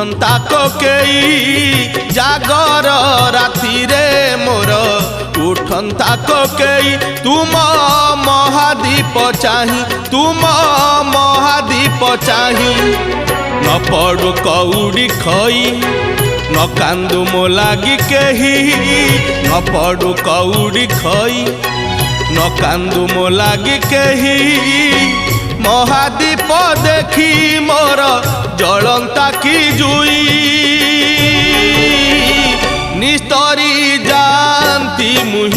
उठंता कोकेई जागर राति रे मोर उठंता कोकेई तुम महादीप चाही तुम महादीप चाही न पड़ू कौड़ी खई न कांदू मो लागी केही न पड़ू कौड़ी खई न कांदू मो लागी केही महादीप देखी मोर जलंता की जुई निस्तरी जानती मुहि